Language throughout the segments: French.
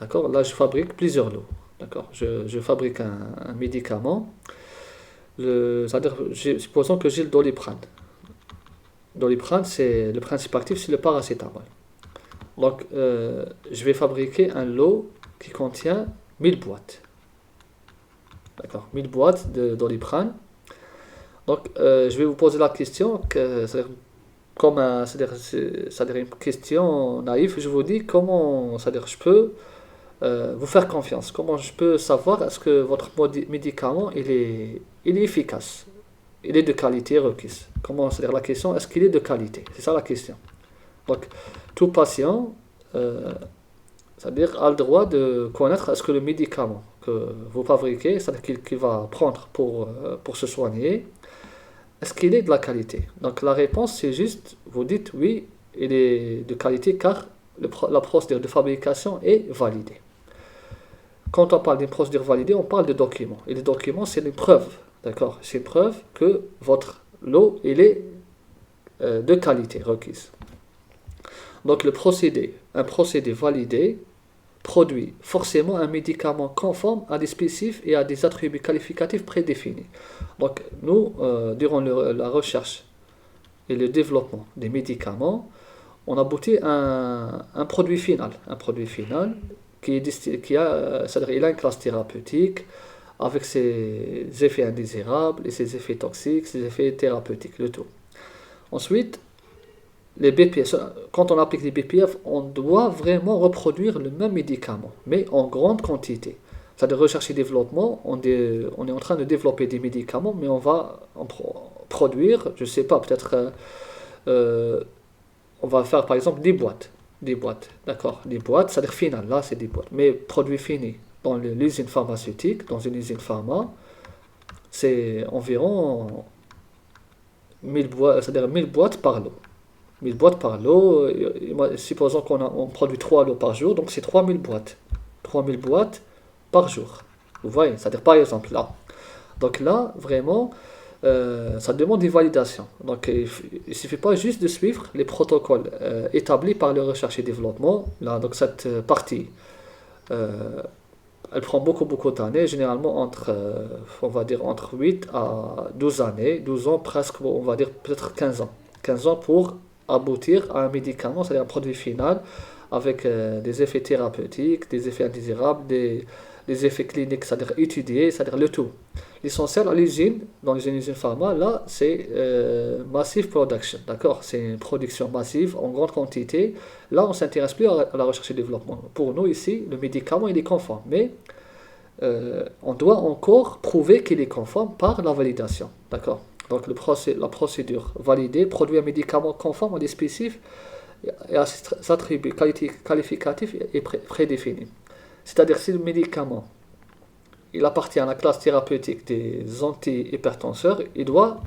D'accord? Là, je fabrique plusieurs lots. D'accord? Je fabrique un médicament. C'est-à-dire, supposons que j'ai le Doliprane. Doliprane, c'est le principe actif, c'est le paracétamol. Donc, je vais fabriquer un lot qui contient 1000 boîtes. D'accord? 1000 boîtes de Doliprane. Donc, je vais vous poser la question, c'est-à-dire, c'est-à-dire une question naïve. Je vous dis comment, c'est-à-dire, je peux vous faire confiance. Comment je peux savoir est-ce que votre médicament il est efficace, il est de qualité requise. Comment, c'est-à-dire la question, est-ce qu'il est de qualité? C'est ça la question. Donc, tout patient, euh, c'est-à-dire a le droit de connaître est-ce que le médicament que vous fabriquez, c'est-à-dire qu'il va prendre pour se soigner, est-ce qu'il est de la qualité? Donc la réponse c'est juste, vous dites oui, il est de qualité car la procédure de fabrication est validée. Quand on parle d'une procédure validée, on parle de documents. Et les documents, c'est une preuve. D'accord? C'est une preuve que votre lot, il est de qualité requise. Donc un procédé validé, produit forcément un médicament conforme à des spécifs et à des attributs qualificatifs prédéfinis. Donc nous, durant la recherche et le développement des médicaments, on aboutit à un produit final. Un produit final c'est-à-dire il a une classe thérapeutique avec ses effets indésirables et ses effets toxiques, ses effets thérapeutiques, le tout. Ensuite, les BPF, quand on applique les BPF, on doit vraiment reproduire le même médicament, mais en grande quantité. C'est-à-dire recherche et développement, on est en train de développer des médicaments, mais on va en produire, je ne sais pas, peut-être euh, on va faire par exemple des boîtes. Des boîtes, d'accord. Des boîtes, c'est-à-dire final, là c'est des boîtes. Mais produit fini dans l'usine pharmaceutique, dans une usine pharma, c'est environ 1000 boîtes, c'est-à-dire 1000 boîtes par lot. 1000 boîtes par lot, supposons on produit 3 lots par jour, donc c'est 3000 boîtes. 3000 boîtes par jour. Vous voyez, c'est-à-dire par exemple là. Donc là, vraiment, ça demande une validation. Donc il ne suffit pas juste de suivre les protocoles établis par le recherche et développement. Là, donc cette partie, euh, elle prend beaucoup d'années, généralement on va dire entre 8 à 12 années, 12 ans presque, on va dire peut-être 15 ans. 15 ans pour aboutir à un médicament, c'est-à-dire un produit final avec des effets thérapeutiques, des effets indésirables, des effets cliniques, c'est-à-dire étudiés, c'est-à-dire le tout. L'essentiel à l'usine, dans une usine pharma, là, c'est massive production, d'accord? C'est une production massive en grande quantité. Là, on s'intéresse plus à la recherche et développement. Pour nous, ici, le médicament, il est conforme, mais on doit encore prouver qu'il est conforme par la validation, d'accord? Donc, la procédure validée produit un médicament conforme à des spécifs et à ses attributs qualificatifs et prédéfinis. C'est-à-dire, si le médicament il appartient à la classe thérapeutique des antihypertenseurs, il doit,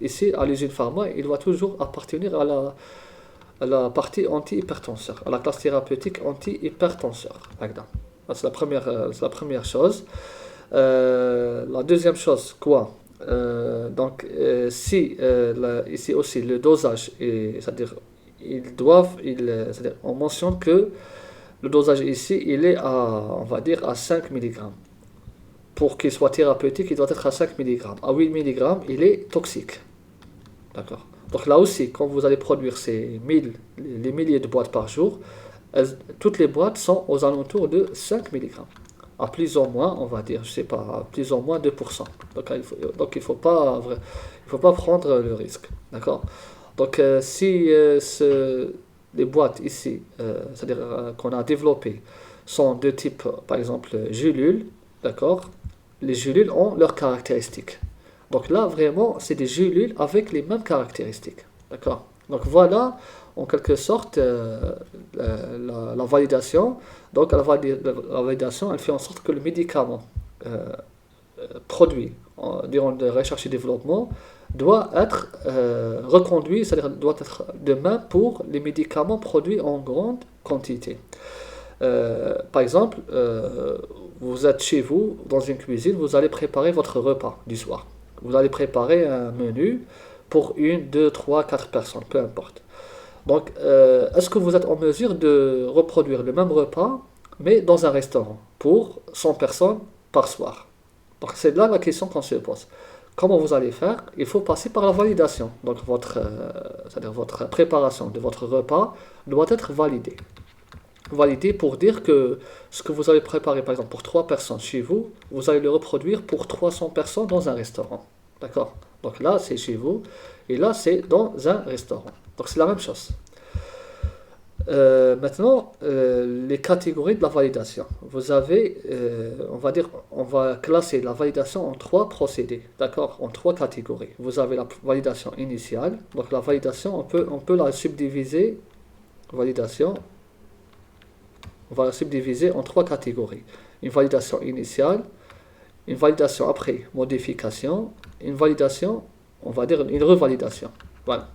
ici à l'usine pharma, il doit toujours appartenir à la partie antihypertenseur, à la classe thérapeutique antihypertenseur. C'est la première chose. La deuxième chose, quoi? Si ici aussi le dosage, c'est-à-dire c'est-à-dire on mentionne que le dosage ici il est on va dire à 5 milligrammes. Pour qu'il soit thérapeutique, il doit être à 5 milligrammes. À 8 milligrammes, il est toxique. D'accord? Donc là aussi, quand vous allez produire les milliers de boîtes par jour, toutes les boîtes sont aux alentours de 5 milligrammes. À plus ou moins, on va dire, je sais pas, à plus ou moins 2%. Donc il faut pas prendre le risque. D'accord? Donc si les boîtes ici, c'est-à-dire qu'on a développées, sont de type, par exemple, gélules, d'accord? Les gélules ont leurs caractéristiques. Donc là, vraiment, c'est des gélules avec les mêmes caractéristiques. D'accord? Donc voilà, en quelque sorte, la validation. Donc la validation, elle fait en sorte que le médicament produit durant la recherche et développement doit être reconduit, c'est-à-dire doit être de même pour les médicaments produits en grande quantité. Par exemple, vous êtes chez vous, dans une cuisine, vous allez préparer votre repas du soir. Vous allez préparer un menu pour une, deux, trois, quatre personnes, peu importe. Donc, est-ce que vous êtes en mesure de reproduire le même repas mais dans un restaurant, pour 100 personnes par soir. Donc c'est là la question qu'on se pose. Comment vous allez faire? Il faut passer par la validation. Donc c'est-à-dire votre préparation de votre repas doit être validée. Validée pour dire que ce que vous avez préparé, par exemple, pour 3 personnes chez vous, vous allez le reproduire pour 300 personnes dans un restaurant. D'accord? Donc là, c'est chez vous, et là, c'est dans un restaurant. Donc c'est la même chose. Maintenant, les catégories de la validation. Vous avez, on va dire, on va classer la validation en 3 procédés, d'accord, en 3 catégories. Vous avez la validation initiale. Donc la validation, on peut la subdiviser. Validation, on va la subdiviser en 3 catégories. Une validation initiale, une validation après modification, une validation, on va dire une revalidation. Voilà.